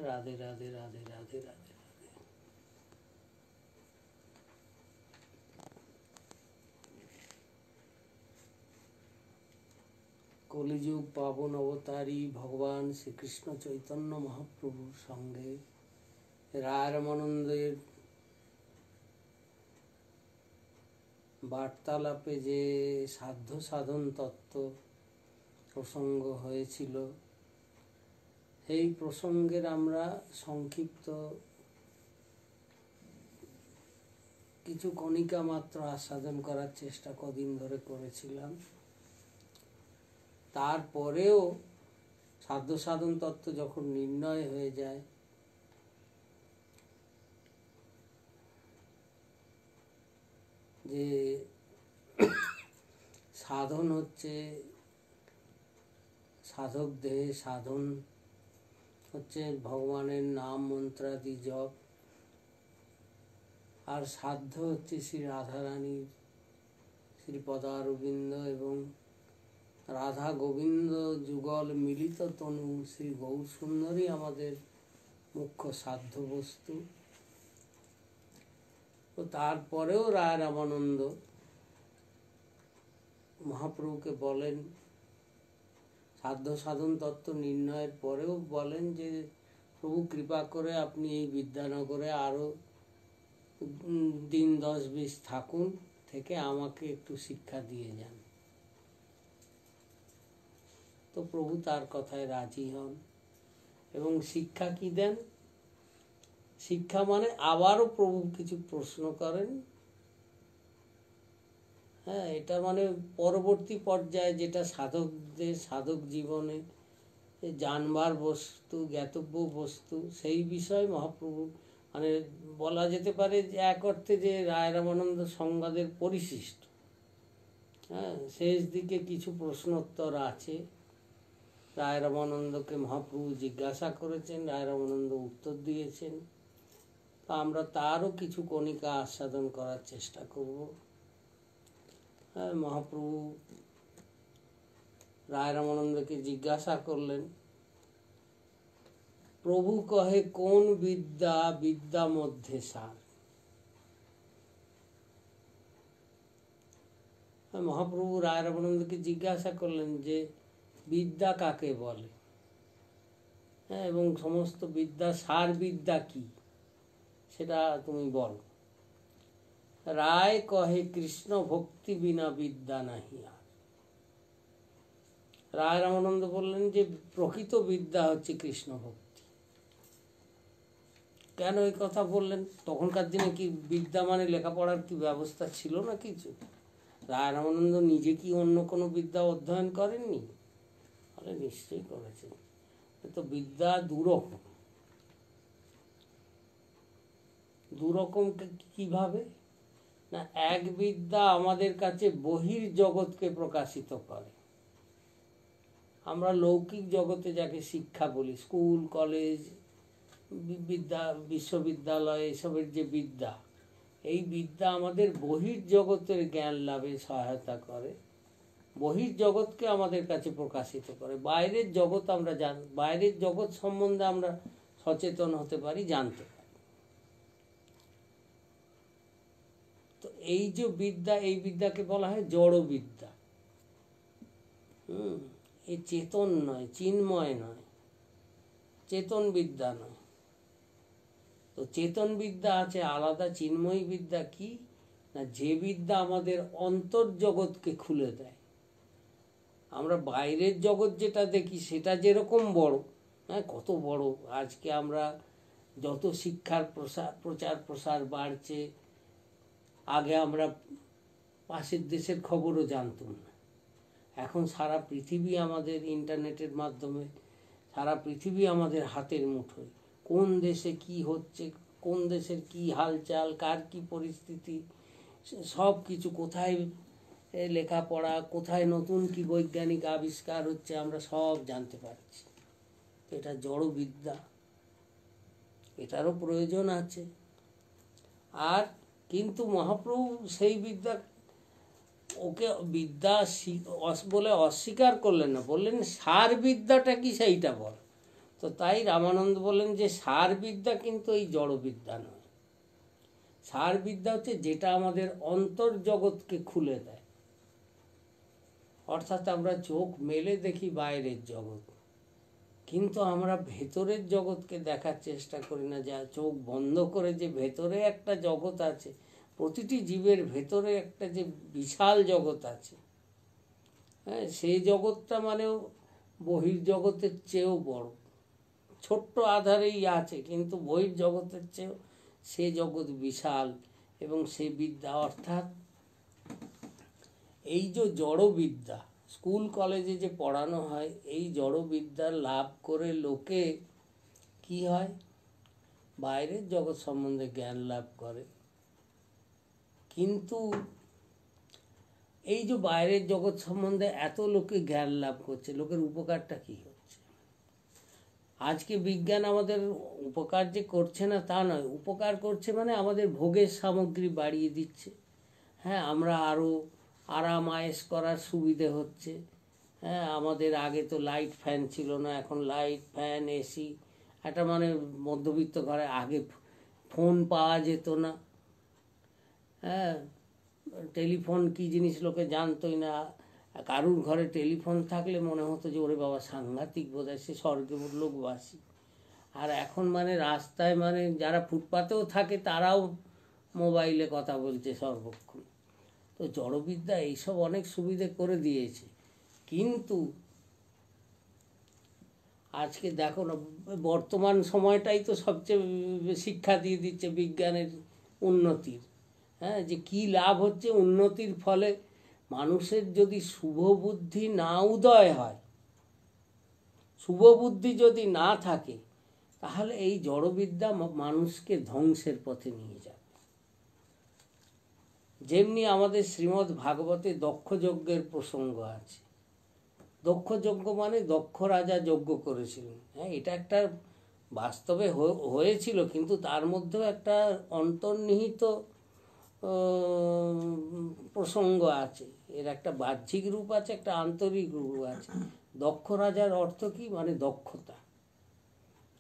রাধে রাধে রাধে রাধে রাধে। কলিযুগ পাবন অবতারী ভগবান শ্রীকৃষ্ণ চৈতন্য মহাপ্রভুর সঙ্গে রায় রামানন্দের বার্তালাপে যে সাধ্য সাধন তত্ত্ব প্রসঙ্গ হয়েছিল, সেই প্রসঙ্গের আমরা সংক্ষিপ্ত কিছু কণিকা মাত্র আস্বাদন করার চেষ্টা কদিন ধরে করেছিলাম। তারপরেও সাধ্য সাধন তত্ত্ব যখন নির্ণয় হয়ে যায়, যে সাধন হচ্ছে সাধক দেহে সাধন হচ্ছে ভগবানের নাম মন্ত্রাদি জপ, আর সাধ্য হচ্ছে শ্রী রাধারানীর শ্রীপদারবিন্দ এবং রাধা গোবিন্দ যুগল মিলিত তনু শ্রী গৌর সুন্দরী আমাদের মুখ্য সাধ্য বস্তু। তো তারপরেও রায় রামানন্দ মহাপ্রভুকে বলেন, সাধ্য সাধন তত্ত্ব নির্ণয়ের পরেও বলেন যে প্রভু কৃপা করে আপনি এই বিদ্যানগরে আরো দিন 10-20 থাকুন, থেকে আমাকে একটু শিক্ষা দিয়ে যান। তো প্রভু তার কথায় রাজি হন এবং শিক্ষা কি দেন? শিক্ষা মানে আবারও প্রভু কিছু প্রশ্ন করেন। হ্যাঁ, এটা মানে পরবর্তী পর্যায়ে যেটা সাধকদের সাধক জীবনে জানবার বস্তু, জ্ঞাতব্য বস্তু, সেই বিষয়ে মহাপ্রভু মানে বলা যেতে পারে যে এক অর্থে যে রায় রামানন্দ সংবাদের পরিশিষ্ট। হ্যাঁ, শেষ দিকে কিছু প্রশ্নোত্তর আছে। রায় রামানন্দকে মহাপ্রভু জিজ্ঞাসা করেছেন, রায় রামানন্দ উত্তর দিয়েছেন। তো আমরা তারও কিছু কণিকা আস্বাদন করার চেষ্টা করব। হ্যাঁ, মহাপ্রভু রায় রামানন্দকে জিজ্ঞাসা করলেন, প্রভু কহে কোন বিদ্যা বিদ্যা মধ্যে সার? মহাপ্রভু রায় রামানন্দকে জিজ্ঞাসা করলেন যে বিদ্যা কাকে বলে, হ্যাঁ, এবং সমস্ত বিদ্যা সার বিদ্যা কি সেটা তুমি বলো। রায় কহে কৃষ্ণ ভক্তি বিনা বিদ্যা নাহি আর। রায় রামানন্দ বললেন যে প্রকৃত বিদ্যা হচ্ছে কৃষ্ণ ভক্তি। কেন এই কথা বললেন? তখনকার দিনে কি বিদ্যা মানে লেখাপড়ার কি ব্যবস্থা ছিল না কিছু? রায় রামানন্দ নিজে কি অন্য কোনো বিদ্যা অধ্যয়ন করেননি? আরে নিশ্চয়ই করেছেন। তো বিদ্যা দুরকম। দুরকম কিভাবে? না, এক বিদ্যা আমাদের কাছে বহির জগৎকে প্রকাশিত করে। আমরা লৌকিক জগতে যাকে শিক্ষা বলি, স্কুল কলেজ বিদ্যা বিশ্ববিদ্যালয় এসবের যে বিদ্যা, এই বিদ্যা আমাদের বহির জগতের জ্ঞান লাভে সহায়তা করে, বহির জগৎকে আমাদের কাছে প্রকাশিত করে। বাইরের জগৎ আমরা বাইরের জগৎ সম্বন্ধে আমরা সচেতন হতে পারি, জানতে পারি। তো এই যে বিদ্যা, এই বিদ্যাকে বলা হয় জড় বিদ্যা। এই চেতন নয়, চিন্ময় নয়, চেতন বিদ্যা নয়। তো চেতন বিদ্যা আছে আলাদা। চিন্ময় বিদ্যা কি না, যে বিদ্যা আমাদের অন্তর্জগৎকে খুলে দেয়। আমরা বাইরের জগৎ যেটা দেখি সেটা যেরকম বড়, হ্যাঁ, কত বড়। আজকে আমরা যত শিক্ষার প্রচার প্রসার বাড়ছে, আগে আমরা পাশের দেশের খবরও জানতাম না। এখন সারা পৃথিবী আমাদের ইন্টারনেটের মাধ্যমে, সারা পৃথিবী আমাদের হাতের মুঠোয়। কোন দেশে কি হচ্ছে, কোন দেশের কি হালচাল, কার কি পরিস্থিতি, সব কিছু, কোথায় লেখাপড়া, কোথায় নতুন কি বৈজ্ঞানিক আবিষ্কার হচ্ছে, আমরা সব জানতে পারছি। এটা জড় বিদ্যা, এটারও প্রয়োজন আছে। আর কিন্তু মহাপ্রভু সেই বিদ্যা, ওকে বিদ্যা বলে অস্বীকার করলেন না, বললেন সার বিদ্যাটা কি সেইটা বল। তো তাই রামানন্দ বলেন যে সার বিদ্যা কিন্তু এই জড়বিদ্যা নয়। সার বিদ্যা হচ্ছে যেটা আমাদের অন্তর্জগৎকে খুলে দেয়। অর্থাৎ আমরা চোখ মেলে দেখি বাইরের জগৎ, কিন্তু আমরা ভেতরের জগৎকে দেখার চেষ্টা করি না। যা চোখ বন্ধ করে যে ভেতরে একটা জগৎ আছে, প্রতিটি জীবের ভেতরে একটা যে বিশাল জগৎ আছে, হ্যাঁ, সেই জগৎটা মানেও বহির্জগতের চেয়েও বড়। ছোট্ট আধারেই আছে, কিন্তু বহির্জগতের চেয়েও সে জগৎ বিশাল। এবং সে বিদ্যা অর্থাৎ এই যে জড়বিদ্যা স্কুল কলেজে যে পড়ানো হয়, এই জড়বিদ্যা লাভ করে লোকে কি হয়, বাইরের জগৎ সম্বন্ধে জ্ঞান লাভ করে। কিন্তু এই যে বাইরের জগৎ সম্বন্ধে এত লোকে জ্ঞান লাভ করছে, লোকের উপকারটা কি হচ্ছে? আজকে বিজ্ঞান আমাদের উপকার যে করছে না তা নয়, উপকার করছে মানে আমাদের ভোগের সামগ্রী বাড়িয়ে দিচ্ছে। হ্যাঁ, আমরা আরও আরাম আয়েশ করার সুবিধে হচ্ছে। হ্যাঁ, আমাদের আগে তো লাইট ফ্যান ছিল না, এখন লাইট ফ্যান এসি। একটা মানে মধ্যবিত্ত ঘরে আগে ফোন পাওয়া যেত না। হ্যাঁ, টেলিফোন কী জিনিস লোকে জানতোই না। কারুর ঘরে টেলিফোন থাকলে মনে হতো যে ওরে বাবা সাংঘাতিক, বোধহয় সে স্বর্গের লোকবাসী। আর এখন মানে রাস্তায় মানে যারা ফুটপাতেও থাকে তারাও মোবাইলে কথা বলছে সর্বক্ষণ। তো জড়বিদ্যা এইসব অনেক সুবিধে করে দিয়েছে, কিন্তু আজকে দেখো না, বর্তমান সময়টাই তো সবচেয়ে শিক্ষা দিয়ে দিচ্ছে বিজ্ঞানের উন্নতির। হ্যাঁ, যে কী লাভ হচ্ছে উন্নতির ফলে। মানুষের যদি শুভ বুদ্ধি না উদয় হয়, শুভ বুদ্ধি যদি না থাকে, তাহলে এই জড়বিদ্যা মানুষকে ধ্বংসের পথে নিয়ে যাবে। যেমনি আমাদের শ্রীমদ্ ভাগবতে দক্ষযজ্ঞের প্রসঙ্গ আছে। দক্ষযজ্ঞ মানে দক্ষ রাজা যজ্ঞ করেছিলেন। হ্যাঁ, এটা একটা বাস্তবে হয়েছিল, কিন্তু তার মধ্যেও একটা অন্তর্নিহিত প্রসঙ্গ আছে। এর একটা বাহ্যিক রূপ আছে, একটা আন্তরিক রূপ আছে। দক্ষ রাজার অর্থ কি, মানে দক্ষতা,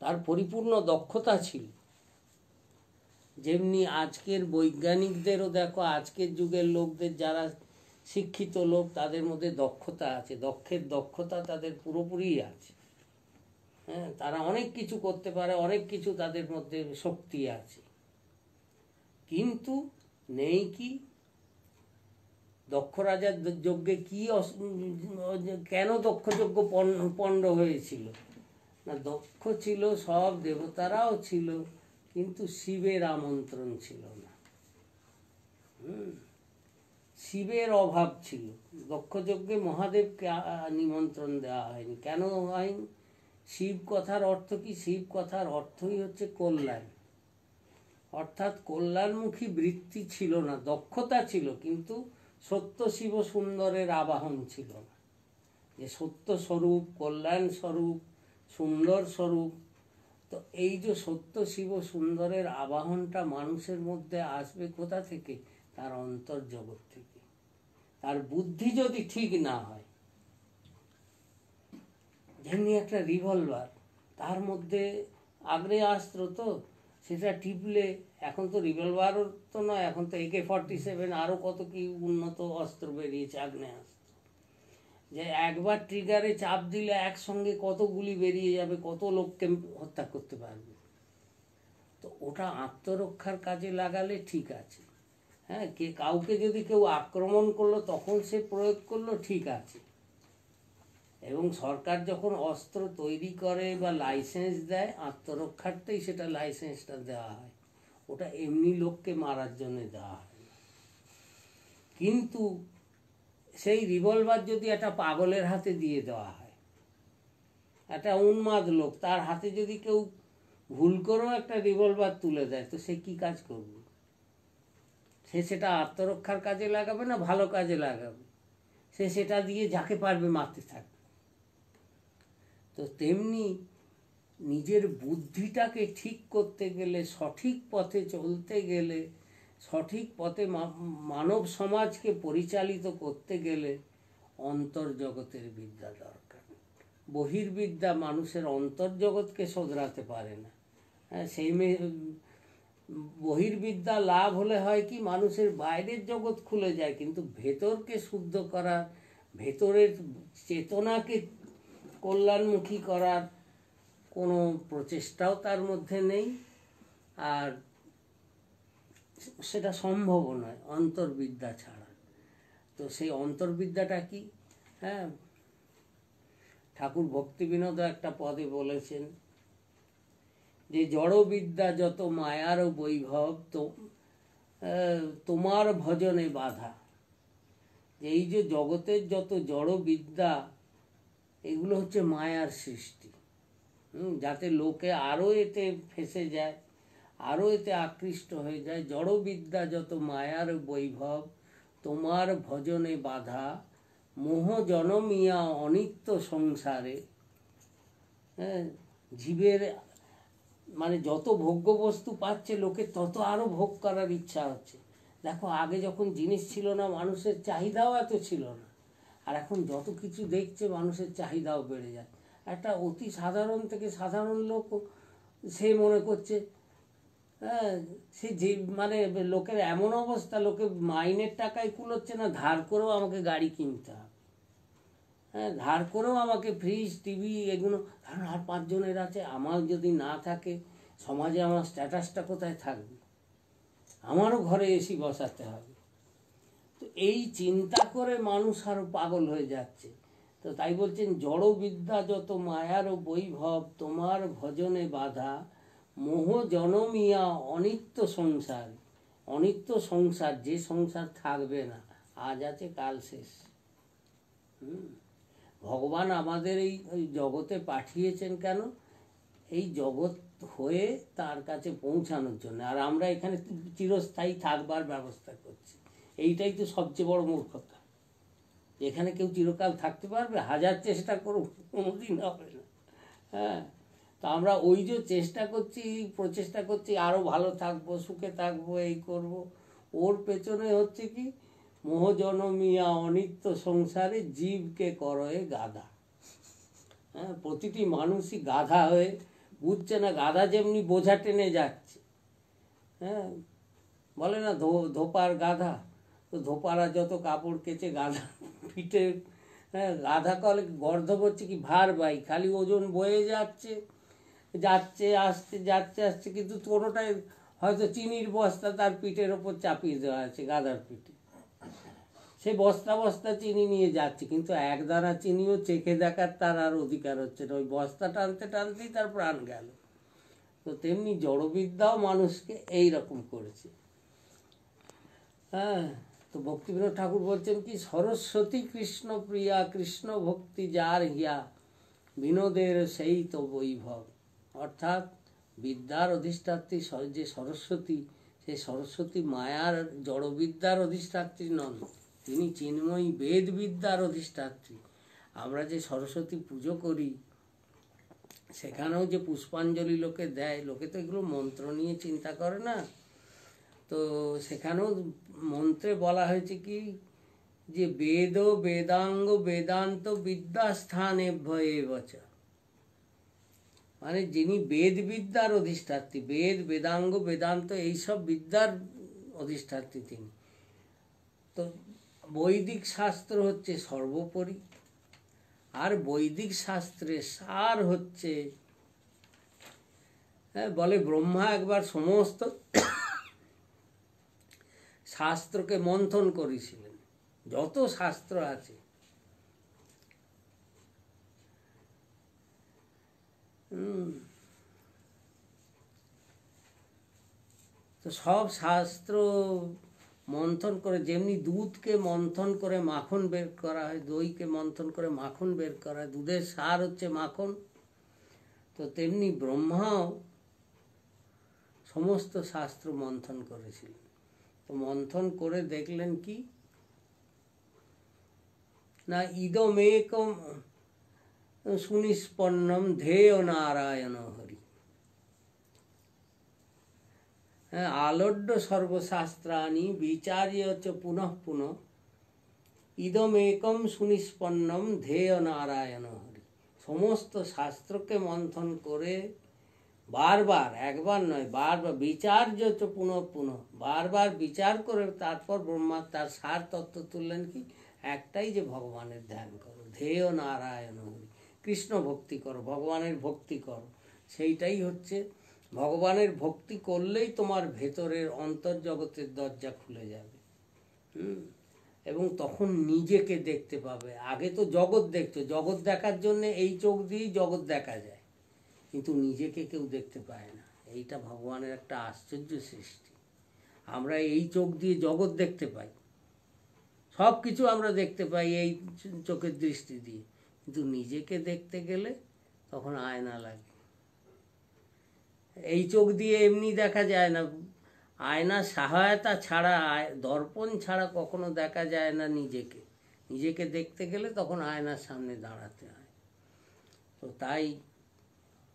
তার পরিপূর্ণ দক্ষতা ছিল। যেমনি আজকের বৈজ্ঞানিকদেরও দেখো, আজকের যুগের লোকদের যারা শিক্ষিত লোক, তাদের মধ্যে দক্ষতা আছে, দক্ষের দক্ষতা তাদের পুরোপুরি আছে। হ্যাঁ, তারা অনেক কিছু করতে পারে, অনেক কিছু তাদের মধ্যে শক্তি আছে। কিন্তু নেই কি, দক্ষ রাজার যজ্ঞে কি কেন দক্ষযজ্ঞ পণ্ড হয়েছিল না? দক্ষ ছিল, সব দেবতারাও ছিল, কিন্তু শিবের আমন্ত্রণ ছিল না। শিবের অভাব ছিল। দক্ষযজ্ঞে মহাদেবকে নিমন্ত্রণ দেওয়া হয়নি। কেন হয়নি? শিব কথার অর্থ কি? শিব কথার অর্থই হচ্ছে কল্যাণ। অর্থাৎ কল্যাণমুখী বৃত্তি ছিল না। দক্ষতা ছিল, কিন্তু সত্য শিব সুন্দরের আবাহন ছিল না। যে সত্য স্বরূপ, কল্যাণ স্বরূপ, সুন্দর স্বরূপ। তো এই যে সত্য শিব সুন্দরের আবাহনটা মানুষের মধ্যে আসবে কোথা থেকে? তার অন্তর্জগৎ থেকে। তার বুদ্ধি যদি ঠিক না হয়, যেমনি একটা রিভলভার, তার মধ্যে আগ্নেয়াস্ত্র, তো সেটা টিপলে, এখন তো রিভলভারও তো নয়, এখন তো AK-47 আরও কত কি উন্নত অস্ত্র বেরিয়েছে, আগ্নেয়াস্ত্র, যে একবার ট্রিগারে চাপ দিলে একসঙ্গে কত গুলি বেরিয়ে যাবে, কত লোককে হত্যা করতে পারবে। তো ওটা আত্মরক্ষার কাজে লাগালে ঠিক আছে। হ্যাঁ, কাউকে যদি কেউ আক্রমণ করলো তখন সে প্রয়োগ করলো, ঠিক আছে। এবং সরকার যখন অস্ত্র তৈরি করে বা লাইসেন্স দেয়, আত্মরক্ষার্থেই সেটা লাইসেন্সটা দেওয়া হয়। ওটা এমনি লোককে মারার জন্য দেওয়া হয়। কিন্তু সেই রিভলভার যদি একটা পাগলের হাতে দিয়ে দেওয়া হয়, একটা উন্মাদ লোক, তার হাতে যদি কেউ ভুল করেও একটা রিভলভার তুলে দেয়, তো সে কি কাজ করবে? সে সেটা আত্মরক্ষার কাজে লাগাবে না ভালো কাজে লাগাবে? সে সেটা দিয়ে যাকে পারবে মারতে থাকবে। তো তেমনি নিজের বুদ্ধিটাকে ঠিক করতে গেলে, সঠিক পথে চলতে গেলে, সঠিক পথে মানব সমাজকে পরিচালিত করতে গেলে অন্তর্জগতের বিদ্যা দরকার। বহির্বিদ্যা মানুষের অন্তর্জগৎকে শোধরাতে পারে না। হ্যাঁ, বহির্বিদ্যা লাভ হলে হয় কি, মানুষের বাইরের জগৎ খুলে যায়, কিন্তু ভেতরকে শুদ্ধ করার, ভেতরের চেতনাকে কল্যাণমুখী করার কোনো প্রচেষ্টাও তার মধ্যে নেই, আর সেটা সম্ভবও নয় অন্তর্বিদ্যা ছাড়া। তো সেই অন্তর্বিদ্যাটা কি? হ্যাঁ, ঠাকুর ভক্তিবিনোদ একটা পদে বলেছেন যে জড়বিদ্যা যত মায়ার বৈভব তোমার ভজনে বাধা। এই যে জগতের যত জড়বিদ্যা, এগুলো হচ্ছে মায়ার সৃষ্টি, যাতে লোকে আরও এতে ফেঁসে যায়, আরও এতে আকৃষ্ট হয়ে যায়। জড়বিদ্যা যত মায়ার বৈভব তোমার ভজনে বাধা, মোহ জনমিয়া অনিত্য সংসারে। হ্যাঁ, জীবের মানে যত ভোগ্য বস্তু পাচ্ছে লোকে, তত আরও ভোগ করার ইচ্ছা হচ্ছে। দেখো, আগে যখন জিনিস ছিল না, মানুষের চাহিদাও এত ছিল না, আর এখন যত কিছু দেখছে মানুষের চাহিদাও বেড়ে যায়। একটা অতি সাধারণ থেকে সাধারণ লোক, সে মনে করছে, হ্যাঁ, সে যে মানে লোকের এমন অবস্থা, লোকে মাইনের টাকায় কুলোচ্ছে না, ধার করেও আমাকে গাড়ি কিনতে হবে, হ্যাঁ, ধার করেও আমাকে ফ্রিজ, টিভি, এগুলো। কারণ আর 5 জনের আছে, আমার যদি না থাকে সমাজে আমার স্ট্যাটাসটা কোথায় থাকবে? আমারও ঘরে এসি বসাতে হবে। তো এই চিন্তা করে মানুষ আরও পাগল হয়ে যাচ্ছে। তো তাই বলছেন, জড়বিদ্যা যত মায়ার বৈভব তোমার ভজনে বাধা, মোহ জনমিয়া অনিত্য সংসার। অনিত্য সংসার, যে সংসার থাকবে না, আজ আছে কাল শেষ। ভগবান আমাদের এই জগতে পাঠিয়েছেন কেন? এই জগৎ হয়ে তার কাছে পৌঁছানোর জন্য, আর আমরা এখানে চিরস্থায়ী থাকবার ব্যবস্থা করছি। এইটাই তো সবচেয়ে বড় মূর্খতা। এখানে কেউ চিরকাল থাকতে পারবে? হাজার চেষ্টা করুক, কোনোদিন হবে না। হ্যাঁ, তা আমরা ওই যে চেষ্টা করছি, প্রচেষ্টা করছি আরও ভালো থাকবো, সুখে থাকবো, এই করব, ওর পেছনে হচ্ছে কি, মোহ জনমিয়া অনিত্য সংসারে জীবকে করয়ে গাধা। হ্যাঁ, প্রতিটি মানুষই গাধা হয়ে বুঝছে না, গাধা যেমনি বোঝা টেনে যাচ্ছে। হ্যাঁ, বলে না ধোপার গাধা, তো ধোপারা যত কাপড় কেচে গাধা পিঠে, হ্যাঁ, গাধা কলে গর্ধ করছে কি ভার বাই, খালি ওজন বয়ে যাচ্ছে, যাচ্ছে আসছে, যাচ্ছে আসছে, কিন্তু কোনোটাই হয়তো চিনির বস্তা তার পিঠের ওপর চাপিয়ে দেওয়া আছে, গাধার পিঠে। সে বস্তা বস্তা চিনি নিয়ে যাচ্ছে, কিন্তু এক দানা চিনিও চেখে দেখার তার আর অধিকার হচ্ছে না, ওই বস্তা টানতে টানতেই তার প্রাণ গেল। তো তেমনি জড়বিদ্যাও মানুষকে এই রকম করেছে। হ্যাঁ, তো ভক্তিবিনোদ ঠাকুর বলছেন কি, সরস্বতী কৃষ্ণ প্রিয়া, কৃষ্ণ ভক্তি যার হিয়া, বিনোদের সেই তো বৈভব। অর্থাৎ বিদ্যার অধিষ্ঠাত্রী যে সরস্বতী, সেই সরস্বতী মায়ার জড়বিদ্যার অধিষ্ঠাত্রী নন, তিনি চিন্ময়ী বেদবিদ্যার অধিষ্ঠাত্রী। আমরা যে সরস্বতী পুজো করি, সেখানেও যে পুষ্পাঞ্জলি লোকে দেয়, লোকে তো এগুলো মন্ত্র নিয়ে চিন্তা করে না। তো সেখানেও মন্ত্রে বলা হয়েছে কি, যে বেদ বেদাঙ্গ বেদান্ত বিদ্যাস্থানে ভয়ে বচা, মানে যিনি বেদ বিদ্যার অধিষ্ঠাত্রী, বেদ বেদাঙ্গ বেদান্ত এইসব বিদ্যার অধিষ্ঠাত্রী তিনি। তো বৈদিক শাস্ত্র হচ্ছে সর্বোপরি, আর বৈদিক শাস্ত্রের সার হচ্ছে, বলে ব্রহ্মা একবার সমস্ত শাস্ত্রকে মন্থন করেছিলেন, যত শাস্ত্র আছে। তো সব শাস্ত্র মন্থন করে, যেমনি দুধকে মন্থন করে মাখন বের করা হয়, দইকে মন্থন করে মাখন বের করা হয়, দুধের সার হচ্ছে মাখন। তো তেমনি ব্রহ্মাও সমস্ত শাস্ত্র মন্থন করেছিলেন। তো মন্থন করে দেখলেন কি না, ইদমেকম সুনিষ্পন্নম ধেয় নারায়ণ হরি। আলড্য সর্বশাস্ত্রাণি বিচার্য চ পুনঃ পুনঃ ইদমেকম সুনিষ্পন্নম ধেয় নারায়ণ হরি। সমস্ত শাস্ত্রকে মন্থন করে বারবার, একবার নয় বারবার বিচার্য চ পুনঃ পুনঃ, বারবার বিচার করে তারপর ব্রহ্মা তার সার তত্ত্ব তুললেন কি একটাই, যে ভগবানের ধ্যান করো, ধেয় নারায়ণ হরি, কৃষ্ণ ভক্তি করো, ভগবানের ভক্তি করো। সেইটাই হচ্ছে, ভগবানের ভক্তি করলেই তোমার ভেতরের অন্তর্জগতের দরজা খুলে যাবে। এবং তখন নিজেকে দেখতে পাবে। আগে তো জগৎ দেখছো, জগৎ দেখার জন্য এই চোখ দিয়েই জগৎ দেখা যায়, কিন্তু নিজেকে কেউ দেখতে পায় না। এইটা ভগবানের একটা আশ্চর্য সৃষ্টি। আমরা এই চোখ দিয়ে জগৎ দেখতে পাই, সব কিছু আমরা দেখতে পাই এই চোখের দৃষ্টি দিয়ে, কিন্তু নিজেকে দেখতে গেলে তখন আয়না লাগে। এই চোখ দিয়ে এমনি দেখা যায় না, আয়না সহায়তা ছাড়া, দর্পণ ছাড়া কখনো দেখা যায় না নিজেকে। নিজেকে দেখতে গেলে তখন আয়নার সামনে দাঁড়াতে হয়। তো তাই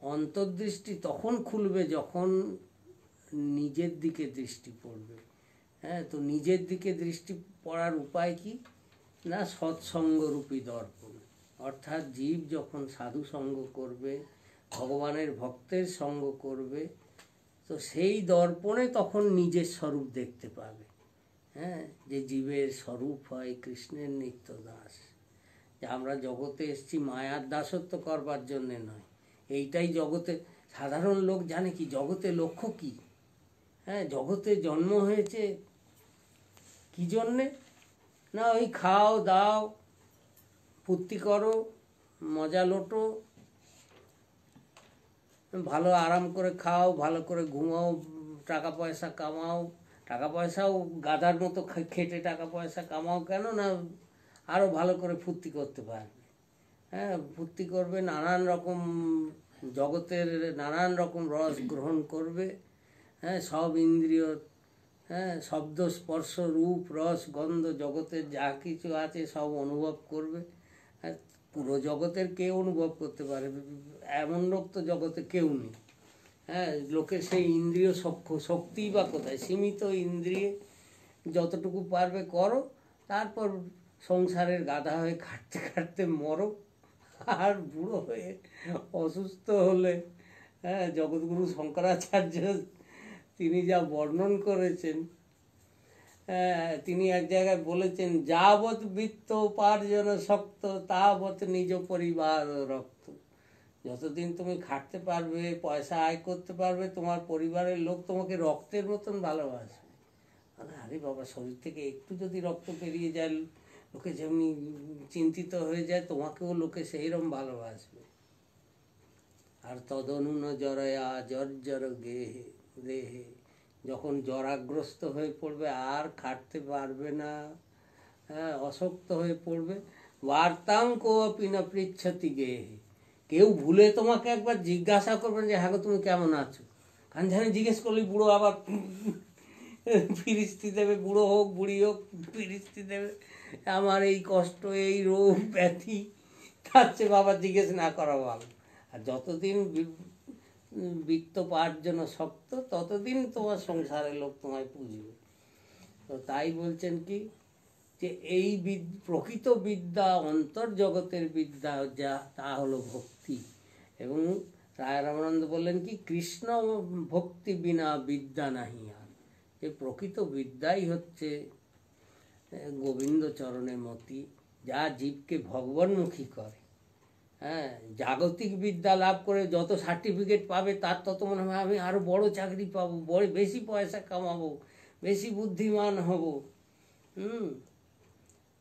অন্তর্দৃষ্টি তখন খুলবে যখন নিজের দিকে দৃষ্টি পড়বে। হ্যাঁ, তো নিজের দিকে দৃষ্টি পড়ার উপায় কি না, সৎসঙ্গরূপী দর্পণ। অর্থাৎ জীব যখন সাধু সঙ্গ করবে, ভগবানের ভক্তের সঙ্গ করবে, তো সেই দর্পণে তখন নিজের স্বরূপ দেখতে পাবে। হ্যাঁ, যে জীবের স্বরূপ হয় কৃষ্ণের নিত্য দাস। যে আমরা জগতে এসেছি মায়ার দাসত্ব করবার জন্যে নয়। এইটাই জগতে, সাধারণ লোক জানে কি জগতে লক্ষ্য কি। হ্যাঁ, জগতে জন্ম হয়েছে কি জন্যে না, ওই খাও দাও, ফুর্তি করো, মজা লোটো, ভালো আরাম করে খাও, ভালো করে ঘুমাও, টাকা পয়সা কামাও। টাকা পয়সাও গাধার মতো খেটে টাকা পয়সা কামাও কেন না, আরও ভালো করে ফুর্তি করতে পারবে। হ্যাঁ, ফুর্তি করবে, নানান রকম জগতের নানান রকম রস গ্রহণ করবে। হ্যাঁ, সব ইন্দ্রিয়, হ্যাঁ, শব্দ স্পর্শ রূপ রস গন্ধ জগতের যা কিছু আছে সব অনুভব করবে। হ্যাঁ, পুরো জগতের কে অনুভব করতে পারে, এমন লোক তো জগতে কেউ নেই। হ্যাঁ, লোকের সেই ইন্দ্রিয় শক্তিই বা কোথায়, সীমিত ইন্দ্রিয়ে যতটুকু পারবে করো, তারপর সংসারের গাধা হয়ে খাটতে খাটতে মরো। আর বুড়ো হয়ে অসুস্থ হলে, হ্যাঁ, জগৎগুরু শঙ্করাচার্য তিনি যা বর্ণন করেছেন, তিনি এক জায়গায় বলেছেন, যাবৎ বৃত্ত উপার্জন শক্ত তাবৎ নিজ পরিবার রক্ত। যতদিন তুমি খাটতে পারবে, পয়সা আয় করতে পারবে, তোমার পরিবারের লোক তোমাকে রক্তের মতন ভালোবাসবে। আরে বাবা, শরীর থেকে একটু যদি রক্ত বেরিয়ে যায়, লোকে যেমনি চিন্তিত হয়ে যায়, তোমাকেও লোকে সেইরকম ভালোবাসবে। আর তদনুন জরয়া জর্জর গেহে দেহে, যখন জরাগ্রস্ত হয়ে পড়বে, আর খাটতে পারবে না, হ্যাঁ, অশক্ত হয়ে পড়বে, বার্তাঙ্ক পিনা পৃচ্ছতি গেহে, কেউ ভুলে তোমাকে একবার জিজ্ঞাসা করবেন যে হ্যাঁ তুমি কেমন আছো, কারণ জানি জিজ্ঞেস করলেই বুড়ো আবার ফিরিস্তি দেবে, বুড়ো হোক বুড়ি হোক ফিরিস্তি দেবে, আমার এই কষ্ট, এই রোগ ব্যাধি, তার চেয়ে বাবা জিজ্ঞেস না করা ভালো। আর যতদিন বৃত্ত পার্জন শক্ত, ততদিন তোমার সংসারের লোক তোমায় পুজবে। তো তাই বলছেন কি, যে এই প্রকৃত বিদ্যা, অন্তর্জগতের বিদ্যা যা, তা হলো ভক্তি। এবং রায় রামানন্দ বললেন কি, কৃষ্ণ ভক্তি বিনা বিদ্যা নাহি আর। এই প্রকৃত বিদ্যাই হচ্ছে গোবিন্দ চরণের মতি, যা জীবকে ভগবানমুখী করে। হ্যাঁ, জাগতিক বিদ্যা লাভ করে যত সার্টিফিকেট পাবে, তার তত মনে হয় আমি আরও বড় চাকরি পাবো, বড় বেশি পয়সা কামাবো, বেশি বুদ্ধিমান হব।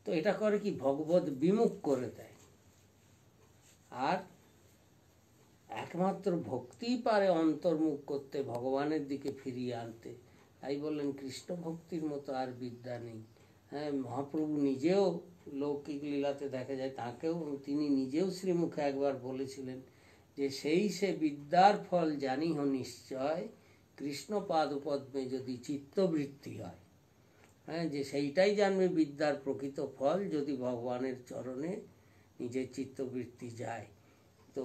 তো এটা করে কি, ভগবত বিমুখ করে দেয়। আর একমাত্র ভক্তিই পারে অন্তর্মুখ করতে, ভগবানের দিকে ফিরিয়ে আনতে। তাই বললেন কৃষ্ণ ভক্তির মতো আর বিদ্যা নেই। হ্যাঁ, মহাপ্রভু নিজেও লৌকিক লীলাতে দেখা যায়, তাকেও তিনি নিজেও শ্রীমুখে একবার বলেছিলেন যে সেই সে বিদ্যার ফল জানিহ নিশ্চয়, কৃষ্ণ পাদপদ্মে যদি চিত্তবৃত্তি হয়। হ্যাঁ, যে সেইটাই জানবে বিদ্যার প্রকৃত ফল, যদি ভগবানের চরণে নিজের চিত্তবৃত্তি যায়। তো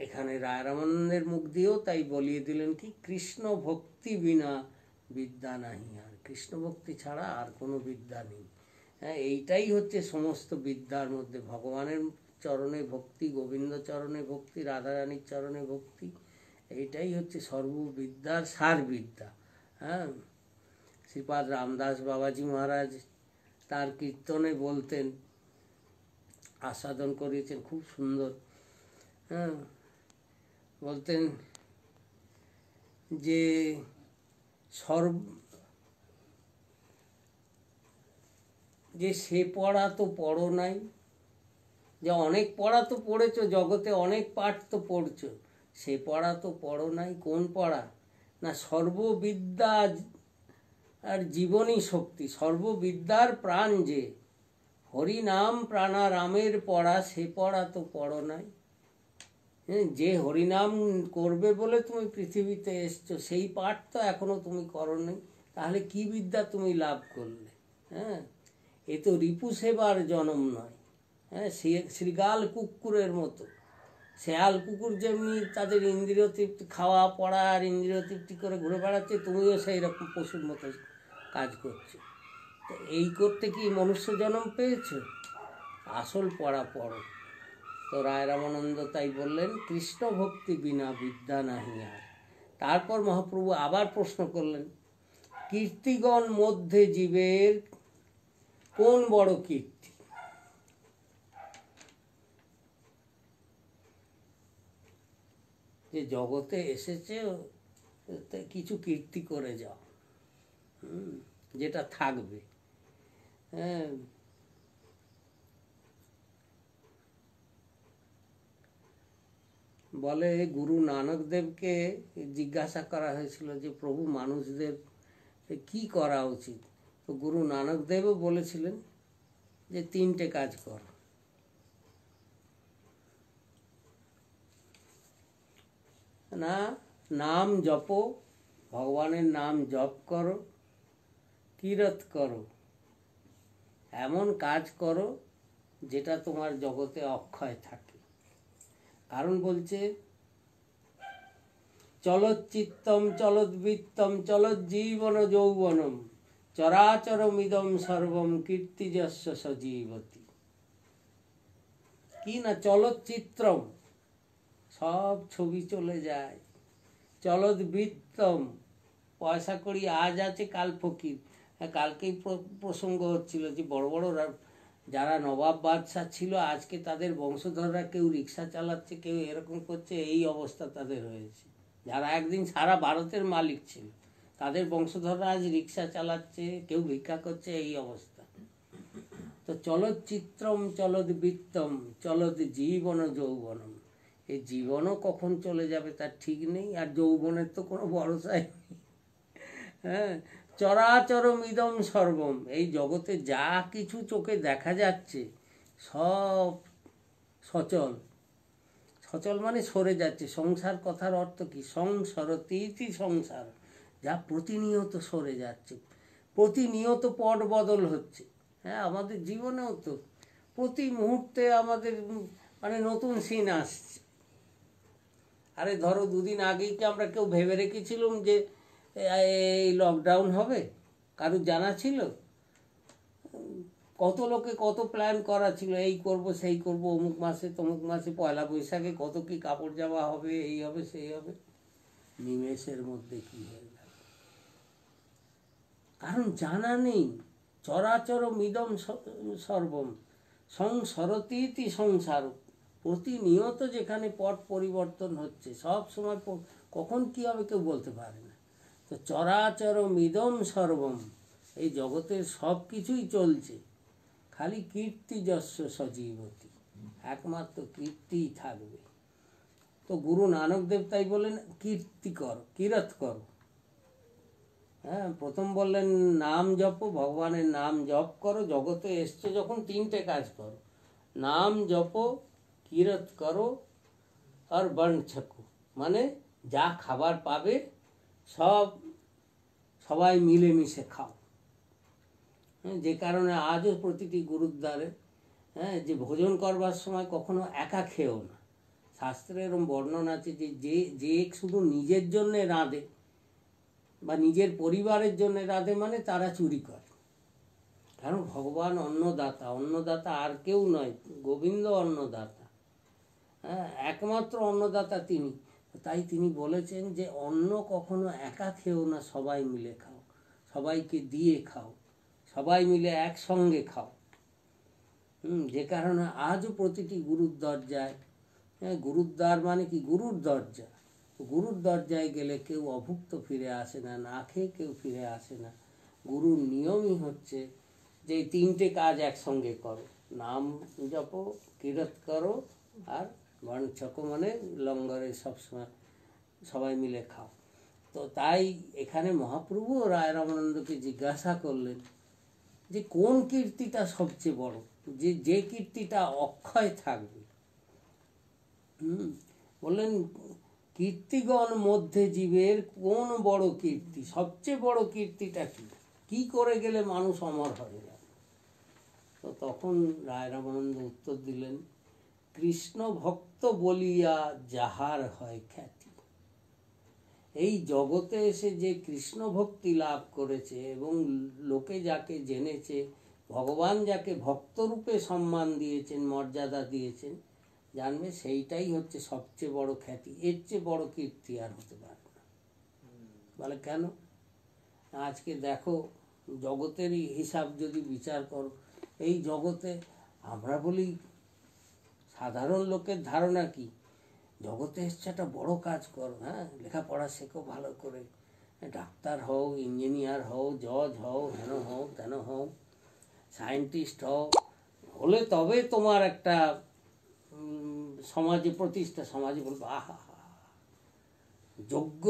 এখানে রায় রামানন্দের মুখ দিয়েও তাই বলিয়ে দিলেন কি, কৃষ্ণ ভক্তি বিনা বিদ্যা নাহি আর, কৃষ্ণ ভক্তি ছাড়া আর কোনো বিদ্যা নেই। হ্যাঁ, এইটাই হচ্ছে সমস্ত বিদ্যার মধ্যে, ভগবানের চরণে ভক্তি, গোবিন্দ চরণে ভক্তি, রাধারানীর চরণে ভক্তি, এইটাই হচ্ছে সর্ববিদ্যার সার বিদ্যা। হ্যাঁ, শ্রীপাদ রামদাস বাবাজি মহারাজ তার কীর্তনে বলতেন, আস্বাদন করিয়েছেন খুব সুন্দর। হ্যাঁ, বলতেন যে যে সে পড়া তো পড়ো নাই, যে অনেক পড়া তো পড়েছো, জগতে অনেক পাঠ তো পড়ছো, সে পড়া তো পড়ো নাই। কোন পড়া? না সর্ববিদ্যা আর জীবনী শক্তি, সর্ববিদ্যার প্রাণ যে হরিনাম প্রাণারামের পড়া, সে পড়া তো পড়ো নাই। যে হরিনাম করবে বলে তুমি পৃথিবীতে এসছো, সেই পাঠ তো এখনো তুমি করো নি, তাহলে কি বিদ্যা তুমি লাভ করলে? হ্যাঁ, এ তো রিপু সেবার জনম নয়। হ্যাঁ, শ্রীগাল কুকুরের মতো, শেয়াল কুকুর যেমনি তাদের ইন্দ্রিয় তৃপ্তি, খাওয়া পড়া আর ইন্দ্রিয় তৃপ্তি করে ঘুরে বেড়াচ্ছে, তুমিও সেই রকম পশুর মতো কাজ করছো। তো এই করতে কি মনুষ্য জন্ম পেয়েছো? আসল পড়া পড়ো। তো রায় রামানন্দ তাই বললেন, কৃষ্ণ ভক্তি বিনা বিদ্যা নাহি আর। তারপর মহাপ্রভু আবার প্রশ্ন করলেন, কীর্তিগণ মধ্যে জীবের কোন বড় কীর্তি? যে জগতে এসেছে কিছু কীর্তি করে যাও, যেটা থাকবে। হ্যাঁ, বলে গুরু নানক দেবকে জিজ্ঞাসা করা হয়েছিল যে প্রভু মানুষদের কি করা উচিত। তো গুরু নানক দেবও বলেছিলেন যে 3টে কাজ কর। না, নাম জপো, ভগবানের নাম জপ করো, কিরত করো, এমন কাজ করো যেটা তোমার জগতে অক্ষয় থাকে। কারণ বলছে, চলচ্চিত্তম চলদ্বৃত্তম চলজ্জীবন যৌবনম চরাচরমিদম সর্বম কীর্তিযস্য সজীবতি। কি না চলচ্চিত্রম, সব ছবি চলে যায়। চলদ্বৃত্তম, পয়সা কড়ি আজ আছে কাল ফকির। কালকেই প্রসঙ্গ হচ্ছিল যে বড় বড় যারা নবাব বাদশাহ ছিল, আজকে তাদের বংশধররা কেউ রিক্সা চালাচ্ছে, কেউ এরকম করছে, এই অবস্থা তাদের হয়েছে। যারা একদিন সারা ভারতের মালিক ছিল, তাদের বংশধররা আজ রিক্সা চালাচ্ছে, কেউ ভিক্ষা করছে, এই অবস্থা। তো চলচ্চিত্রম চলদ্বৃত্তম চলদ জীবন যৌবনম, এই জীবনও কখন চলে যাবে তার ঠিক নেই, আর যৌবনের তো কোনো ভরসাই নেই। হ্যাঁ, চরাচরম ইদম সর্বম, এই জগতে যা কিছু চোখে দেখা যাচ্ছে সব সচল। সচল মানে সরে যাচ্ছে। সংসার কথার অর্থ কি? সংসরতীতি সংসার, যা প্রতিনিয়ত সরে যাচ্ছে, প্রতিনিয়ত পট বদল হচ্ছে। হ্যাঁ, আমাদের জীবনেও তো প্রতি মুহূর্তে আমাদের মানে নতুন সিন আসছে। আরে ধরো 2 দিন আগেই কি আমরা কেউ ভেবে রেখেছিলাম যে এই লকডাউন হবে? কারুর জানা ছিল? কত লোকে কত প্ল্যান করা ছিল, এই করব সেই করব, অমুক মাসে তমুক মাসে, পয়লা বৈশাখে কত কি কাপড় জামা হবে, এই হবে সেই হবে। নিমেষের মধ্যে কি হয়ে গেল, কারণ জানা নেই। চরাচর মিদম সর্বম সংসরতীতি সংসার, প্রতিনিয়ত যেখানে পট পরিবর্তন হচ্ছে, সব সময় কখন কি হবে কেউ বলতে পারে না। তো চরাচর মিদম সর্বম, এই জগতের সব কিছুই চলছে, খালি কীর্তিযস্য সজীবতি, একমাত্র কীর্তিই থাকবে। তো গুরু নানক দেব তাই বলেন কীর্তি করো, কিরত করো। হ্যাঁ, প্রথম বললেন নাম জপো, ভগবানের নাম জপ করো, জগতে এসছো যখন 3টে কাজ করো, নাম জপো, কিরত করো আর বন্ট ছাকো, মানে যা খাবার পাবে সবাই মিলেমিশে খাও। যে কারণে আজও প্রতিটি গুরুদ্বারে যে ভোজন করবার সময় কখনো একা খেও না। শাস্ত্রে এরকম বর্ণনা আছে যে যে শুধু নিজের জন্যে রাঁধে বা নিজের পরিবারের জন্য রাঁধে, মানে তারা চুরি করে। কেন? ভগবান অন্নদাতা, অন্নদাতা আর কেউ নয়, গোবিন্দ অন্নদাতা। হ্যাঁ, একমাত্র অন্নদাতা তিনি। তাই তিনি বলেছেন যে অন্ন কখনো একা খেও না, সবাই মিলে খাও, সবাইকে দিয়ে খাও, সবাই মিলে একসঙ্গে খাও। যে কারণে আজও প্রতিটি গুরুর দরজায়, গুরুদ্বার মানে কি? গুরুর দরজা। গুরুর দরজায় গেলে কেউ অভুক্ত ফিরে আসে না, না খেয়ে কেউ ফিরে আসে না। গুরুর নিয়মই হচ্ছে যে তিনটে কাজ একসঙ্গে করো, নাম জপো, কিরত করো, আর বনছকো মানে লঙ্গরে সবসময় সবাই মিলে খাও। তো তাই এখানে মহাপ্রভু রায় রামানন্দকে জিজ্ঞাসা করলেন যে কোন কীর্তিটা সবচেয়ে বড়, যে কীর্তিটা অক্ষয় থাকবে। বললেন কীর্তিগণ মধ্যে জীবের কোন বড় কীর্তি, সবচেয়ে বড় কীর্তিটা কি করে গেলে মানুষ অমর হয়ে যাবে? তো তখন রায় রামানন্দ উত্তর দিলেন, কৃষ্ণ ভক্ত বলিয়া যাহার হয় খ্যাতি। এই জগতে এসে যে কৃষ্ণ ভক্তি লাভ করেছে এবং লোকে যাকে জেনেছে, ভগবান যাকে ভক্তরূপে সম্মান দিয়েছেন, মর্যাদা দিয়েছেন, জানবে সেইটাই হচ্ছে সবচেয়ে বড় খ্যাতি। এর চেয়ে বড় কীর্তি আর হতে পারে না। বলে কেন? আজকে দেখো, জগতেরই হিসাব যদি বিচার করো, এই জগতে আমরা বলি, সাধারণ লোকের ধারণা কি? জগতে এসছে একটা বড় কাজ করো, হ্যাঁ, লেখাপড়া শেখো ভালো করে, ডাক্তার হও, ইঞ্জিনিয়ার হও, জজ হও, হেন হও, তেন হও, সায়েন্টিস্ট হও, হলে তবে তোমার একটা সমাজে প্রতিষ্ঠা, সমাজে বলবো আহা যোগ্য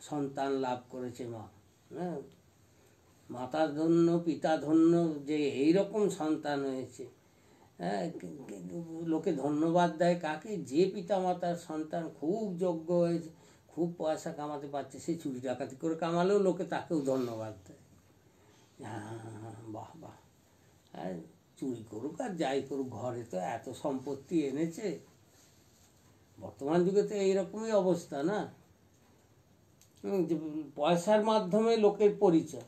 সন্তান লাভ করেছে মা, হ্যাঁ, মাতা ধন্য পিতা ধন্য যে এইরকম সন্তান হয়েছে। হ্যাঁ, লোকে ধন্যবাদ দেয় কাকে? যে পিতা মাতার সন্তান খুব যোগ্য হয়েছে, খুব পয়সা কামাতে পারছে, সে চুরি ডাকাতি করে কামালেও লোকে তাকেও ধন্যবাদ দেয়। হ্যাঁ, বাহ বাহ, হ্যাঁ, চুরি করুক আর যাই করুক, ঘরে তো এত সম্পত্তি এনেছে। বর্তমান যুগে তো এইরকমই অবস্থা না, পয়সার মাধ্যমে লোকের পরিচয়।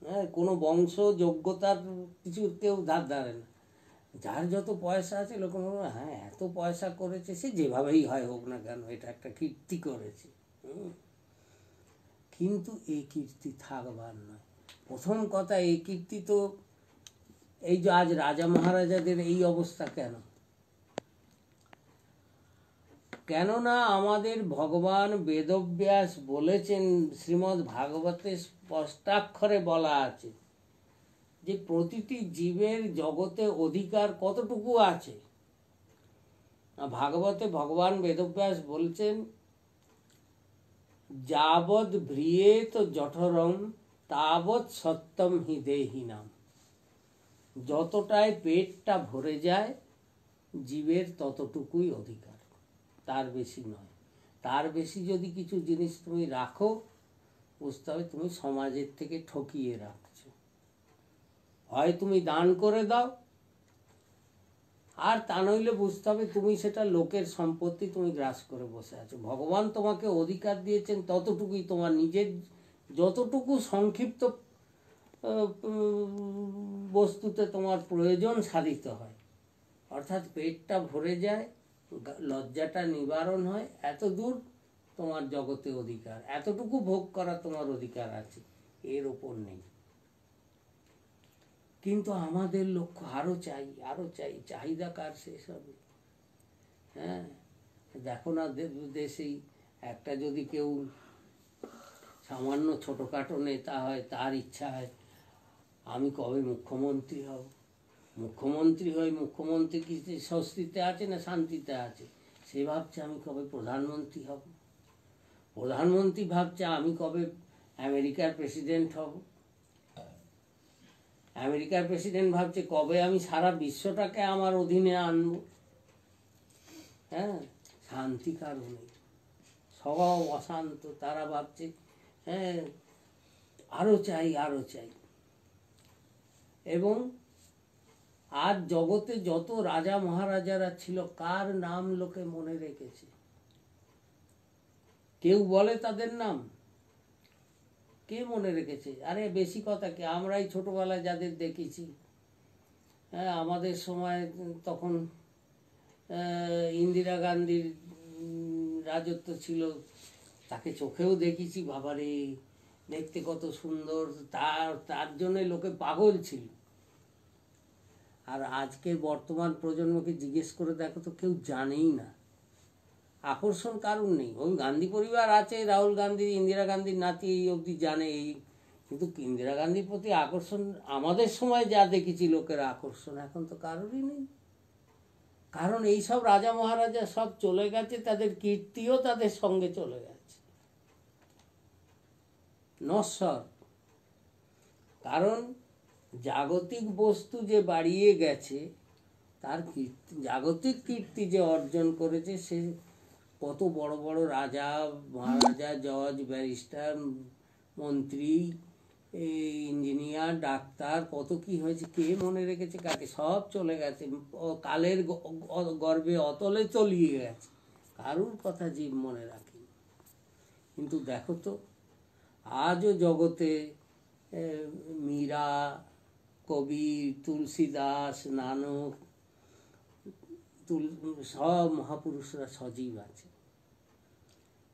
হ্যাঁ, কোনো বংশ যোগ্যতার কিছু কেউ ধার ধারে না। যার যত পয়সা আছে লোক হ্যাঁ এত পয়সা করেছে, সে যেভাবেই হয় হোক না কেন, এটা একটা কীর্তি করেছে। কিন্তু এই কীর্তি থাকবার নয়। প্রথম কথা, এই কীর্তি তো এই যে আজ রাজা মহারাজাদের এই অবস্থা কেন? কেননা আমাদের ভগবান বেদব্যাস বলেছেন, শ্রীমদ্ ভাগবতে স্পষ্টাক্ষরে বলা আছে যে প্রতিটি জীবের জগতে অধিকার কতটুকু আছে। ভাগবতে ভগবান বেদব্যাস বলছেন, যাবৎ ভ্রিয়েত জঠরম তাবৎ সত্যম হি দেহিনাম। যতটায় পেটটা ভরে যায় জীবের ততটুকুই অধিকার, তার বেশি নয়। তার বেশি যদি কিছু জিনিস তুমি রাখো, বুঝতে হবে তুমি সমাজের থেকে ঠকিয়ে রাখছো। হয় তুমি দান করে দাও, আর তা নইলে বুঝতে হবে তুমি সেটা লোকের সম্পত্তি তুমি গ্রাস করে বসে আছো। ভগবান তোমাকে অধিকার দিয়েছেন ততটুকুই, তোমার নিজের যতটুকু সংক্ষিপ্ত বস্তুতে তোমার প্রয়োজন সাধিত হয়, অর্থাৎ পেটটা ভরে যায়, লজ্জাটা নিবারণ হয়, এত দূর তোমার জগতে অধিকার, এতটুকু ভোগ করা তোমার অধিকার আছে, এর ওপর নেই। কিন্তু আমাদের লক্ষ্য আরও চাই, আরও চাই, চাহিদা কার শেষ হবে? হ্যাঁ, দেখো না দেশেই একটা যদি কেউ সামান্য ছোটোখাটো নেতা হয়, তার ইচ্ছা হয় আমি কবে মুখ্যমন্ত্রী হব। মুখ্যমন্ত্রী হয়ে মুখ্যমন্ত্রী কি স্বস্তিতে আছে না শান্তিতে আছে? সে ভাবছে আমি কবে প্রধানমন্ত্রী হব। প্রধানমন্ত্রী ভাবছে আমি কবে আমেরিকার প্রেসিডেন্ট হব। আমেরিকার প্রেসিডেন্ট ভাবছে কবে আমি সারা বিশ্বটাকে আমার অধীনে আনব। হ্যাঁ, শান্তি কারো নেই, সবাই অশান্ত। তারা ভাবছে হ্যাঁ আরও চাই, আরও চাই। এবং আজ জগতে যত রাজা মহারাজারা ছিল, কার নাম লোকে মনে রেখেছে? কেউ বলে তাদের নাম? কে মনে রেখেছে? আরে বেশি কথা কি, আমরাই ছোটবেলায় যাদের দেখেছি হ্যাঁ, আমাদের সময় তখন ইন্দিরা গান্ধীর রাজত্ব ছিল, তাকে চোখেও দেখেছি, বাবারে দেখতে কত সুন্দর, তার জন্যে লোকে পাগল ছিল। আর আজকের বর্তমান প্রজন্মকে জিজ্ঞেস করে দেখো তো, কেউ জানেই না, আকর্ষণ কারণ নেই। ওই গান্ধী পরিবার আছে, রাহুল গান্ধী, ইন্দিরা গান্ধীর নাতি এই অবধি জানে, এই কিন্তু ইন্দিরা গান্ধীর প্রতি আকর্ষণ আমাদের সময় যা দেখেছি লোকের আকর্ষণ, এখন তো কারোরই নেই। কারণ এই সব রাজা মহারাজা সব চলে গেছে, তাদের কীর্তিও তাদের সঙ্গে চলে গেছে, নশ্বর। কারণ জাগতিক বস্তু যে বাড়িয়ে গেছে, তার কীর্তি, জাগতিক কীর্তি যে অর্জন করেছে, সে কত বড় বড় রাজা মহারাজা, জজ, ব্যারিস্টার, মন্ত্রী, ইঞ্জিনিয়ার, ডাক্তার, কত কি হয়েছে, কে মনে রেখেছে কাকে? সব চলে গেছে, কালের গর্ভে অতলে তলিয়ে গেছে, কারুর কথা জীব মনে রাখেনি। কিন্তু দেখো তো, আজও জগতে মীরা, কবির, তুলসীদাস, নানক, সব মহাপুরুষরা সজীব আছে।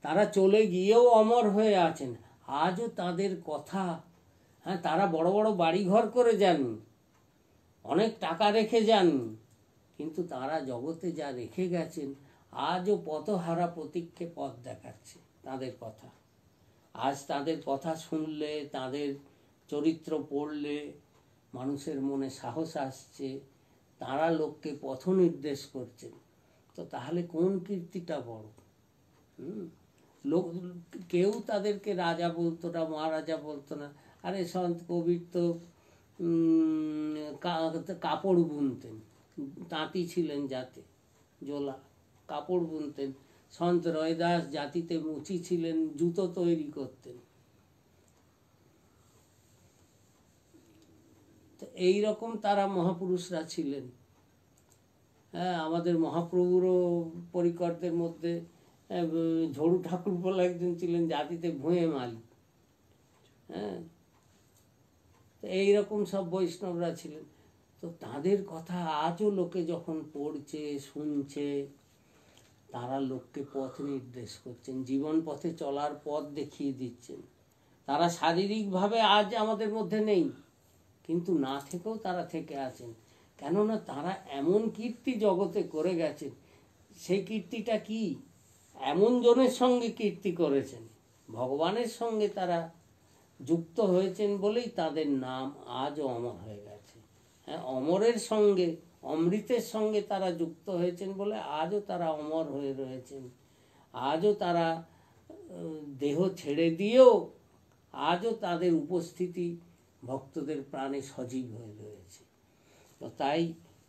তারা চলে গিয়েও অমর হয়ে আছেন, আজও তাদের কথা। হ্যাঁ, তারা বড় বড় বাড়িঘর করে যাননি, অনেক টাকা রেখে যাননি, কিন্তু তারা জগতে যা রেখে গেছেন, আজও পথহারা প্রতীককে পথ দেখাচ্ছে তাদের কথা। আজ তাদের কথা শুনলে, তাদের চরিত্র পড়লে মানুষের মনে সাহস আসছে, তারা লোককে পথ নির্দেশ করছেন। তো তাহলে কোন কীর্তিটা বড়? লোক কেউ তাদেরকে রাজা বলতো না, মহারাজা বলতো না। আরে সন্ত কবির তো কাপড় বুনতেন, তাঁতি ছিলেন জাতে, জোলা, কাপড় বুনতেন। সন্ত রয়দাস জাতিতে মুচি ছিলেন, জুতো তৈরি করতেন। তো এইরকম তারা মহাপুরুষরা ছিলেন। হ্যাঁ, আমাদের মহাপ্রভুরও পরিকরদের মধ্যে ঝড়ু ঠাকুর বলে একজন ছিলেন, জাতিতে ভুঁয়ে মালি। হ্যাঁ, তো এইরকম সব বৈষ্ণবরা ছিলেন। তো তাদের কথা আজও লোকে যখন পড়ছে, শুনছে, তারা লোককে পথ নির্দেশ করছেন, জীবন পথে চলার পথ দেখিয়ে দিচ্ছেন। তারা শারীরিকভাবে আজ আমাদের মধ্যে নেই, কিন্তু না থেকেও তারা থেকে আছেন। কেননা তারা এমন কীর্তি জগতে করে গেছেন। সেই কীর্তিটা কি? এমন জনের সঙ্গে কীর্তি করেছেন, ভগবানের সঙ্গে তারা যুক্ত হয়েছেন বলেই তাদের নাম আজও অমর হয়ে গেছে। হ্যাঁ, অমরের সঙ্গে, অমৃতের সঙ্গে তারা যুক্ত হয়েছেন বলে আজও তারা অমর হয়ে রয়েছেন। আজও তারা দেহ ছেড়ে দিয়েও আজও তাদের উপস্থিতি ভক্তদের প্রাণে সজীব হয়ে রয়েছে। তো তাই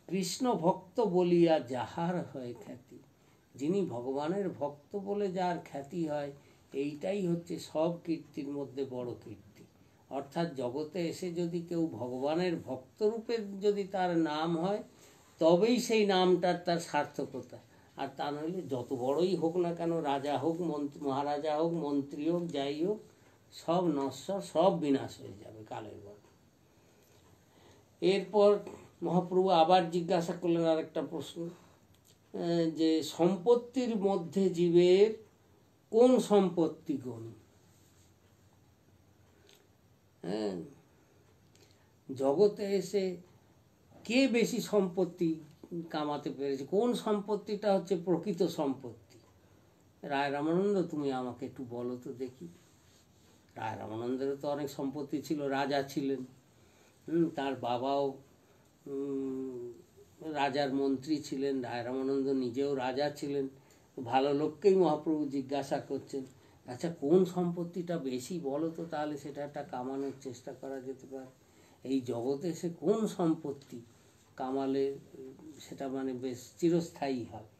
কৃষ্ণ ভক্ত বলিয়া যাহার হয় খ্যাতি, যিনি ভগবানের ভক্ত বলে যার খ্যাতি হয়, এইটাই হচ্ছে সব কীর্তির মধ্যে বড় কীর্তি। অর্থাৎ জগতে এসে যদি কেউ ভগবানের ভক্তরূপে যদি তার নাম হয়, তবেই সেই নামটার তার সার্থকতা। আর তা নইলে যত বড়ই হোক না কেন, রাজা হোক, মহারাজা হোক, মন্ত্রী হোক, যাই হোক, সব নশ্বর, সব বিনাশ হয়ে যাবে কালের পর। এরপর মহাপ্রভু আবার জিজ্ঞাসা করলেন আরেকটা প্রশ্ন, যে সম্পত্তির মধ্যে জীবের কোন সম্পত্তি গুণ? হ্যাঁ, জগতে এসে কে বেশি সম্পত্তি কামাতে পেরেছে, কোন সম্পত্তিটা হচ্ছে প্রকৃত সম্পত্তি? রায় রামানন্দ, তুমি আমাকে একটু বলো তো দেখি। রায় রামানন্দেরও তো অনেক সম্পত্তি ছিল, রাজা ছিলেন। তার বাবাও রাজার মন্ত্রী ছিলেন, রায় রামানন্দ নিজেও রাজা ছিলেন। ভালো লোককেই মহাপ্রভু জিজ্ঞাসা করছেন, আচ্ছা কোন সম্পত্তিটা বেশি বলো তো, তাহলে সেটা একটা কামানোর চেষ্টা করা যেতে পারে। এই জগতে সে কোন সম্পত্তি কামালে সেটা মানে বেশ চিরস্থায়ী হবে,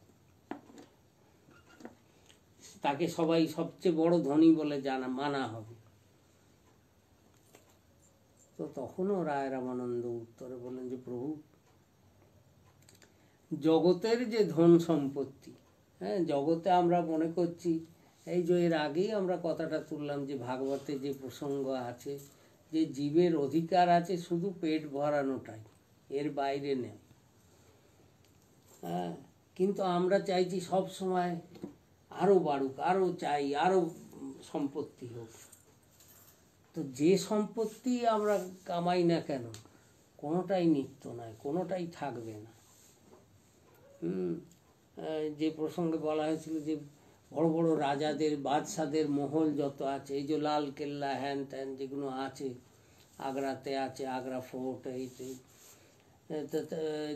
তাকে সবাই সবচেয়ে বড় ধনী বলে মানা হবে। তো তখনও রায় রামানন্দ উত্তরে বললেন যে প্রভু, জগতের যে ধন সম্পত্তি, হ্যাঁ, জগতে আমরা মনে করছি, এই যে এর আগেই আমরা কথাটা তুললাম যে ভাগবতে যে প্রসঙ্গ আছে, যে জীবের অধিকার আছে শুধু পেট ভরানোটাই, এর বাইরে নেই। হ্যাঁ, কিন্তু আমরা চাইছি সব সময় আরও বাড়ুক, আরও চাই, আরও সম্পত্তি হোক। তো যে সম্পত্তি আমরা কামাই না কেন, কোনোটাই নিত্য নয়, কোনোটাই থাকবে না। যে প্রসঙ্গে বলা হয়েছিল যে বড় বড় রাজাদের, বাদশাদের মহল যত আছে, এই যে লাল কেল্লা হ্যান ত্যান যেগুলো আছে, আগ্রাতে আছে আগ্রা ফোর্ট, এইতে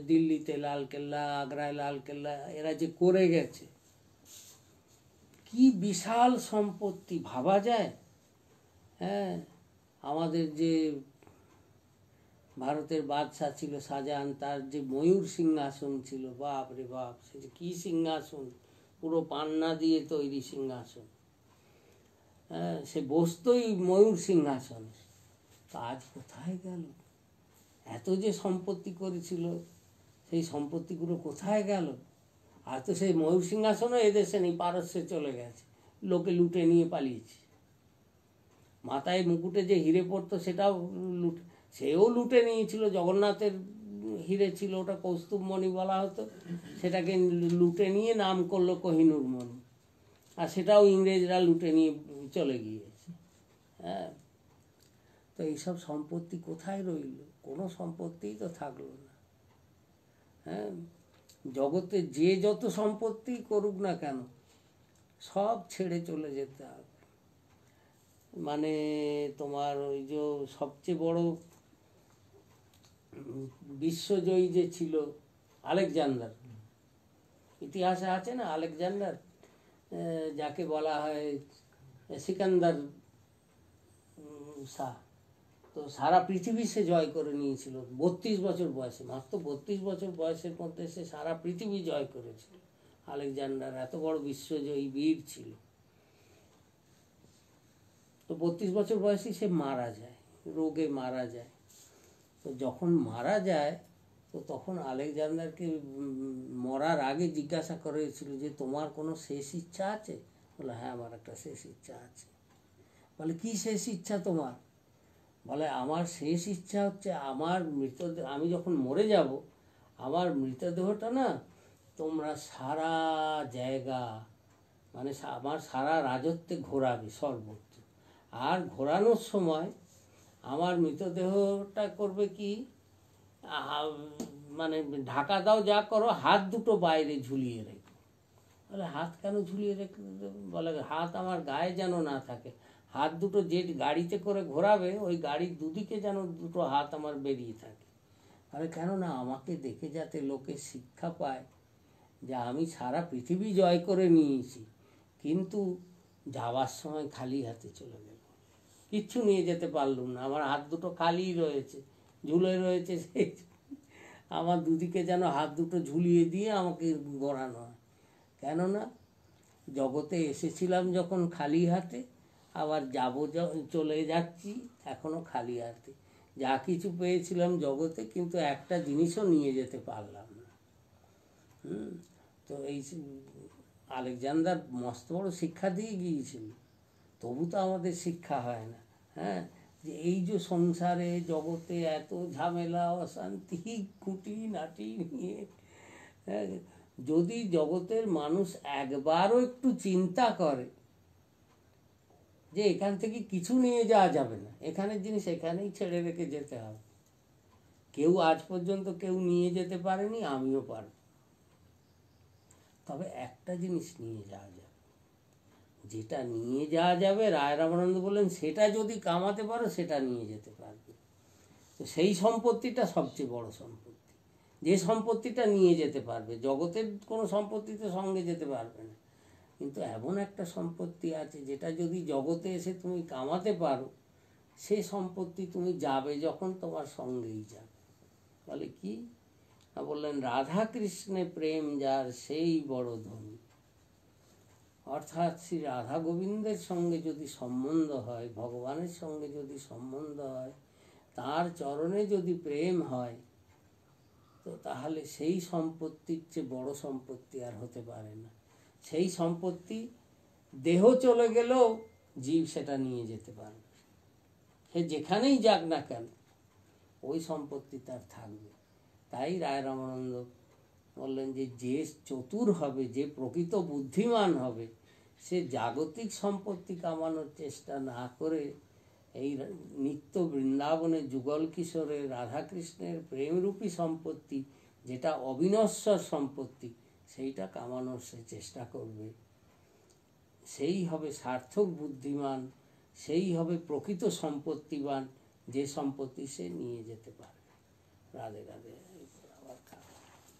দিল্লিতে লাল কেল্লা, আগ্রায় লাল কেল্লা, এরা যে করে গেছে, কি বিশাল সম্পত্তি ভাবা যায়। হ্যাঁ, আমাদের যে ভারতের বাদশাহ ছিল শাহজাহান, তার যে ময়ূর সিংহাসন ছিল, বাপ রে বাপ, সে যে কী সিংহাসন, পুরো পান্না দিয়ে তৈরি সিংহাসন। হ্যাঁ, সে বসতই ময়ূর সিংহাসনে। তো আজ কোথায় গেল? এত যে সম্পত্তি করেছিল, সেই সম্পত্তিগুলো কোথায় গেল? আর তো সেই ময়ূর সিংহাসনও এদেশে নেই, পারস্যে চলে গেছে, লোকে লুটে নিয়ে পালিয়েছে। মাথায় মুকুটে যে হিরে পড়তো সেটাও সেও লুটে নিয়েছিল। জগন্নাথের হিরে ছিল, ওটা কৌস্তুভমণি বলা হতো, সেটাকে লুটে নিয়ে নাম করলো কোহিনূর মণি, আর সেটাও ইংরেজরা লুটে নিয়ে চলে গিয়েছে। হ্যাঁ, তো এইসব সম্পত্তি কোথায় রইল? কোনো সম্পত্তিই তো থাকলো না। হ্যাঁ, জগতে যে যত সম্পত্তি করুক না কেন, সব ছেড়ে চলে যেতে হবে। মানে তোমার ওই যে সবচেয়ে বড় বিশ্বজয়ী যে ছিল আলেকজান্ডার, ইতিহাসে আছে না আলেকজান্ডার, যাকে বলা হয় সিকান্দার শাহ। তো সারা পৃথিবী সে জয় করে নিয়েছিল 32 বছর বয়সে, মাত্র 32 বছর বয়সের মধ্যে সে সারা পৃথিবী জয় করেছিল। আলেকজান্ডার এত বড় বিশ্বজয়ী বীর ছিল। তো 32 বছর বয়সে সে মারা যায়, রোগে মারা যায়। তো যখন মারা যায়, তো তখন আলেকজান্ডারকে মরার আগে জিজ্ঞাসা করেছিল যে তোমার কোনো শেষ ইচ্ছা আছে? বলে হ্যাঁ, আমার একটা শেষ ইচ্ছা আছে। বলে কি শেষ ইচ্ছা তোমার? বলে আমার শেষ ইচ্ছা হচ্ছে আমার মৃতদেহ, আমি যখন মরে যাব, আমার মৃতদেহটা না তোমরা সারা জায়গা, মানে আমার সারা রাজত্বে ঘোরাবে সর্বত্র। আর ঘোরানোর সময় আমার মৃতদেহটা করবে কি, মানে ঢাকা দাও যা করো, হাত দুটো বাইরে ঝুলিয়ে রেখো। বলে হাত কেন ঝুলিয়ে রেখে? বলে হাত আমার গায়ে যেন না থাকে, হাত দুটো যে গাড়িতে করে ঘোরাবে, ওই গাড়ির দুদিকে যেন দুটো হাত আমার বেরিয়ে থাকে। আরে কেন না, আমাকে দেখে যাতে লোকে শিক্ষা পায় যে আমি সারা পৃথিবী জয় করে নিয়েছি, কিন্তু যাওয়ার সময় খালি হাতে চলে গেল, কিচ্ছু নিয়ে যেতে পারলুম না, আমার হাত দুটো খালি রয়েছে, ঝুলে রয়েছে। সেই আমার দুদিকে যেন হাত দুটো ঝুলিয়ে দিয়ে আমাকে গড়ানো হয়। কেননা জগতে এসেছিলাম যখন খালি হাতে, আবার চলে যাচ্ছি এখনও খালি হাতে। যা কিছু পেয়েছিলাম জগতে, কিন্তু একটা জিনিসও নিয়ে যেতে পারলাম না। তো এই আলেকজান্ডার মস্ত বড় শিক্ষা দিয়ে গিয়েছিল, তবু তো আমাদের শিক্ষা হয় না। হ্যাঁ, যে এই যে সংসারে জগতে এত ঝামেলা অশান্তি খুঁটি নাটি নিয়ে, হ্যাঁ, যদি জগতের মানুষ একবারও একটু চিন্তা করে যে এখান থেকে কিছু নিয়ে যাওয়া যাবে না, এখানের জিনিস এখানেই ছেড়ে রেখে যেতে হবে। কেউ আজ পর্যন্ত কেউ নিয়ে যেতে পারেনি, আমিও পারব। তবে একটা জিনিস নিয়ে যাওয়া যাবে, যেটা নিয়ে যাওয়া যাবে, রায় রামানন্দ বললেন সেটা যদি কামাতে পারো সেটা নিয়ে যেতে পারবে। তো সেই সম্পত্তিটা সবচেয়ে বড় সম্পত্তি, যে সম্পত্তিটা নিয়ে যেতে পারবে। জগতের কোনো সম্পত্তিতে সঙ্গে যেতে পারবে না, কিন্তু এমন একটা সম্পত্তি আছে যেটা যদি জগতে এসে তুমি কামাতে পারো, সে সম্পত্তি তুমি যাবে যখন তোমার সঙ্গেই যাবে। বলে কি? বললেন রাধা কৃষ্ণে প্রেম যার সেই বড় ধনী। অর্থাৎ শ্রী রাধা গোবিন্দের সঙ্গে যদি সম্বন্ধ হয়, ভগবানের সঙ্গে যদি সম্বন্ধ হয়, তার চরণে যদি প্রেম হয়, তো তাহলে সেই সম্পত্তির চেয়ে বড় সম্পত্তি আর হতে পারে না। সেই সম্পত্তি দেহ চলে গেলেও জীব সেটা নিয়ে যেতে পারবে, সে যেখানেই যাক না কেন, ওই সম্পত্তি তার থাকবে। তাই রায় রামানন্দ বললেন যে যে চতুর হবে, যে প্রকৃত বুদ্ধিমান হবে, সে জাগতিক সম্পত্তি কামানোর চেষ্টা না করে এই নিত্য বৃন্দাবনে যুগল কিশোরের রাধাকৃষ্ণের প্রেমরূপী সম্পত্তি, যেটা অবিনশ্বর সম্পত্তি, সেইটা কামানোর সে চেষ্টা করবে। সেই হবে সার্থক বুদ্ধিমান, সেই হবে প্রকৃত সম্পত্তিবান, যে সম্পত্তি সে নিয়ে যেতে পারবে। রাধে রাধে।